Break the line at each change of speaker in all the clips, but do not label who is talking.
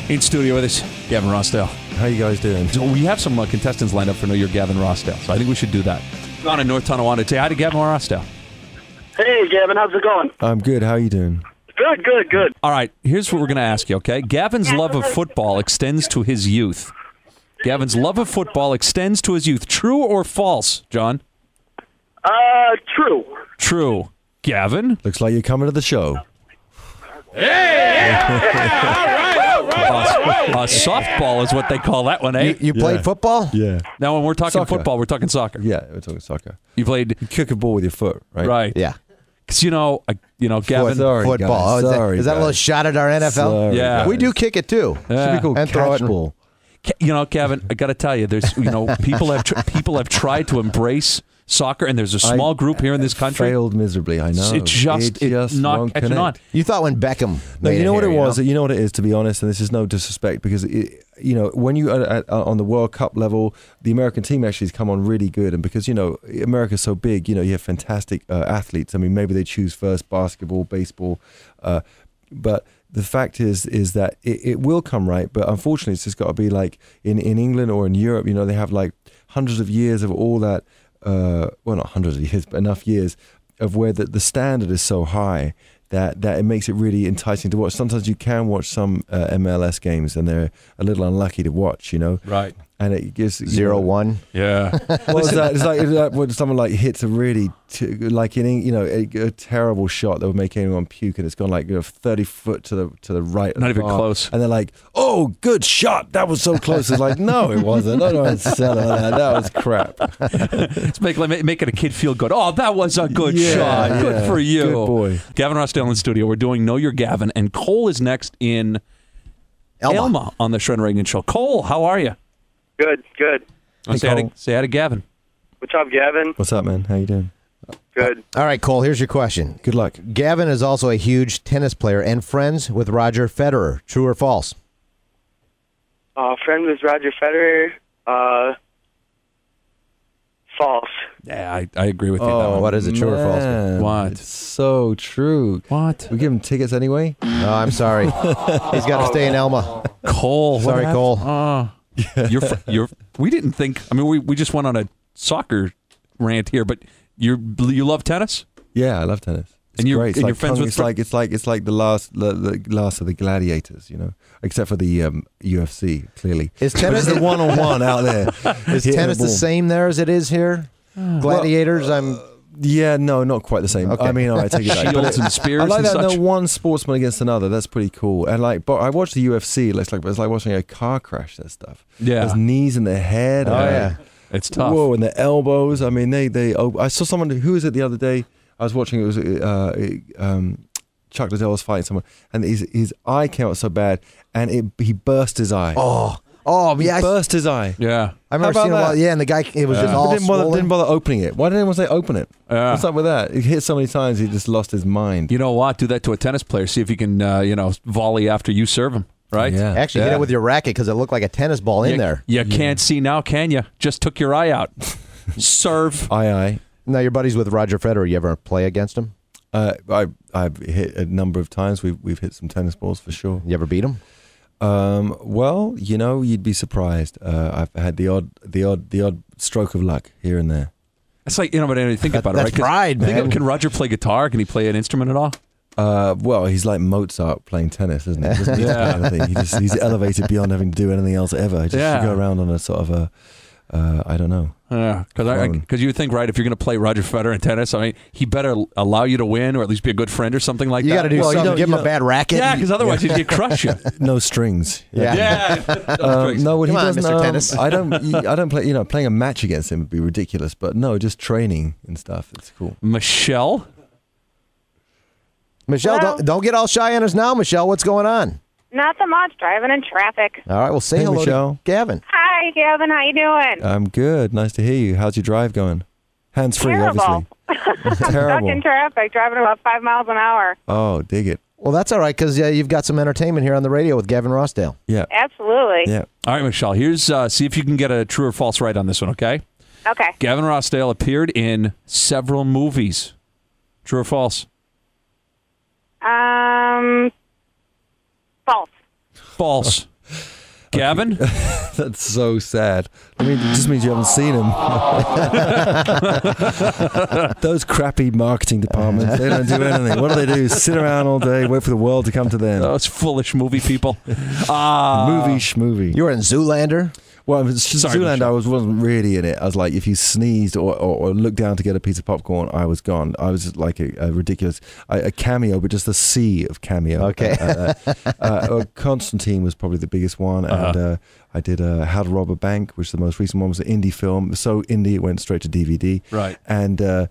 In studio with us, Gavin Rossdale.
How you guys doing?
So we have some contestants lined up for Know Your Gavin Rossdale, so I think we should do that. On in North Tonawanda. Say hi to Gavin Rossdale.
Hey, Gavin, how's it going?
I'm good. How are you doing?
Good.
All right, here's what we're going to ask you, okay? Gavin's love of football extends to his youth. Gavin's love of football extends to his youth. True or false, John?
True.
True. Gavin?
Looks like you're coming to the show.
Softball is what they call that one, eh?
You played football?
Yeah.
Now, when we're talking
Soccer.
football, we're talking soccer.
Yeah, we're talking soccer.
You played...
You kick a ball with your foot, right?
Right.
Yeah.
Because, Gavin...
Sorry,
Football.
guys.
Oh,
Sorry,
is that a little
guys.
shot at our NFL?
Sorry,
Yeah.
guys.
We do kick it too.
Should be called
And throw it
catch ball.
Gavin, I got to tell you, there's, people have tried to embrace soccer, and there's a small group here in this country.
Failed miserably, I know.
It just not
won't
catching on.
connect.
You thought when Beckham
No,
made
you know what
here,
it was? You know what it is, to be honest, and this is no disrespect, because, when you are on the World Cup level, the American team actually has come on really good, and because, America's so big, you have fantastic athletes. I mean, maybe they choose first basketball, baseball, but the fact is that it will come right, but unfortunately it's just got to be like in England or in Europe, they have like hundreds of years of all that, well, not hundreds of years, but enough years of where the standard is so high that it makes it really enticing to watch. Sometimes you can watch some MLS games and they're a little unlucky to watch,
Right.
And it gives
0-1.
Yeah.
What is that? It's like when someone like hits a really like a terrible shot that would make anyone puke, and it's gone like 30 foot to the right. of
Not
the
even
bar.
close.
And they're like, "Oh, good shot! That was so close." It's like, no, it wasn't. No, it's that was crap.
It's making a kid feel good. Oh, that was a good shot.
Yeah.
Good for you.
Good boy.
Gavin Rossdale in studio. We're doing Know Your Gavin, and Cole is next in Elma on the Shredd Ragan Show. Cole, how are you?
Good.
Say hi to Gavin.
What's up, Gavin?
What's up, man? How you doing?
Good.
All right, Cole, here's your question.
Good luck.
Gavin is also a huge tennis player and friends with Roger Federer. True or false?
Friend with Roger Federer. False.
Yeah, I agree with you. That one.
What is it, true or false?
Man,
What?
It's so true.
What?
We give him tickets anyway.
No, I'm sorry. He's got to stay in Elma.
Cole.
Sorry,
what
Cole.
happened? We didn't think. I mean, we just went on a soccer rant here, but you love tennis.
Yeah, I love tennis. It's
And you're-
great.
and you're friends with
it's like the last of the gladiators, except for the UFC. Clearly,
Is tennis
the one-on-one out there?
Is tennis the same there as it is here? Gladiators,
Yeah, no, not quite the same.
Okay.
I mean, all right, take it back.
Shields and spears
I like
and
that.
such.
No one sportsman against another. That's pretty cool. And but I watched the UFC. It's like watching a car crash. That stuff.
Yeah.
There's knees in the head.
Oh, yeah.
It's tough.
Whoa, and the elbows. I mean, they. I saw someone. Who was it the other day? I was watching. It was Chuck Liddell was fighting someone, and his eye came out so bad, and he burst his eye.
Oh, yeah.
Burst his eye.
Yeah.
I remember
How
seeing a
about
lot.
that?
Yeah, and the guy, it was just all
Didn't
swollen.
bother opening it. Why didn't anyone say open it?
Yeah.
What's up with that? He hit so many times, he just lost his mind.
You know what? Do that to a tennis player. See if you can, volley after you serve him. Right?
Yeah.
Actually, hit it with your racket because it looked like a tennis ball in there.
You can't see now, can you? Just took your eye out. Serve.
Aye.
Now, your buddies with Roger Federer, you ever play against him?
I've hit a number of times. We've hit some tennis balls for sure.
You ever beat him?
Well, you'd be surprised. I've had the odd stroke of luck here and there.
It's like, but think about it, right?
That's pride, man.
Can Roger play guitar? Can he play an instrument at all?
Well, he's like Mozart playing tennis, isn't he? He doesn't need to play anything. He's elevated beyond having to do anything else ever. He just go around on a sort of a, I don't know.
Yeah, because you would think, right, if you're going to play Roger Federer in tennis, I mean, he better allow you to win or at least be a good friend or something like
You got
that.
to do something. Give him a bad racket.
Yeah, because otherwise he's going to crush you.
No strings.
Yeah.
No, what he
Come on,
doesn't.
Mr. Tennis.
I don't play. Playing a match against him would be ridiculous. But no, just training and stuff. It's cool.
Michelle?
Michelle,
Hello?
don't get all shy on us now, Michelle. What's going on?
Not so much. Driving in traffic.
All right, well, say
Hey,
hello
Michelle.
to Gavin.
Hi, Gavin. How you doing?
I'm good. Nice to hear you. How's your drive going? Hands free,
Terrible.
obviously.
Stuck
Terrible.
in traffic, driving about 5 miles an hour.
Oh, dig it.
Well, that's all right because you've got some entertainment here on the radio with Gavin Rossdale.
Yeah.
Absolutely.
Yeah.
All right, Michelle, here's, see if you can get a true or false right on this one, okay?
Okay.
Gavin Rossdale appeared in several movies. True or false?
False.
False. Gavin?
That's so sad. I mean, it just means you haven't seen him. Those crappy marketing departments, they don't do anything. What do? Sit around all day, wait for the world to come to them.
Those foolish movie people.
Movie schmovie.
You were in Zoolander?
Well,
Sorry,
Zoolander,
Michelle.
I wasn't really in it. I was like, if you sneezed or looked down to get a piece of popcorn, I was gone. I was just like a ridiculous a cameo, but just a sea of cameo.
Okay.
Constantine was probably the biggest one, and I did How to Rob a Bank, which the most recent one was an indie film. So indie, it went straight to DVD.
Right.
And there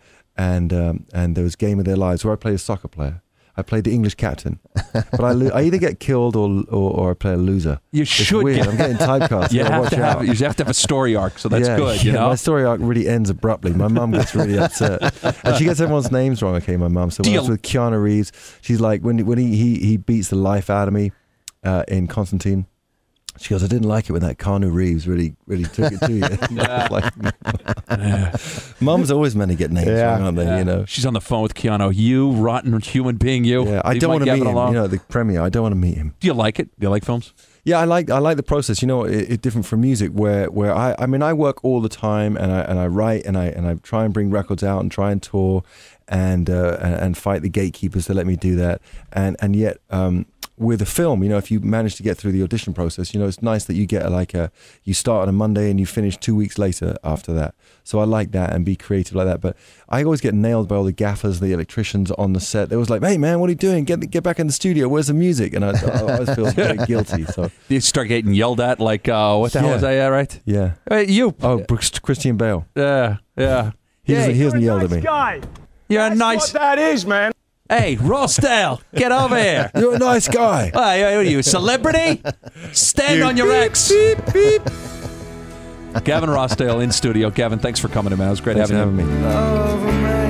was Game of Their Lives, where I played a soccer player. I played the English captain, but I either get killed or I play a loser.
You
It's
should
weird.
get.
I'm getting typecast.
You
gotta
have
watch
to
out.
have a story arc, so that's good. You know.
My story arc really ends abruptly. My mum gets really upset, and she gets everyone's names wrong. Okay, my mum. So when I was with Keanu Reeves, she's like, when he beats the life out of me in Constantine. She goes, I didn't like it when that Keanu Reeves really took it to you. Mums always meant to get names wrong, aren't they? You know.
She's on the phone with Keanu. You rotten human being, you.
Yeah, I
Leave
don't
my
want to meet
Gavin
him.
alone.
You know, the premiere. I don't want to meet him.
Do you like it? Do you like films?
Yeah, I like the process. You know, it's different from music, where I mean I work all the time and I write and I try and bring records out and try and tour and fight the gatekeepers to let me do that, and yet. With a film, you know, if you manage to get through the audition process, you know, it's nice that you get you start on a Monday and you finish 2 weeks later after that. So I like that and be creative like that. But I always get nailed by all the gaffers, the electricians on the set. They was like, hey man, what are you doing? Get back in the studio. Where's the music? And I always feel very guilty. So
You start getting yelled at like, what the hell was that, right?
yeah.
You.
Oh, Christian Bale.
Yeah.
He hasn't yelled at me.
You're a nice.
What that is, man.
Hey, Rossdale, get over here.
You're a nice guy.
Hey, what are you, a celebrity? Stand on your X. Gavin Rossdale in studio. Gavin, thanks for coming in, man. It was great
Thanks for
having you.
having me.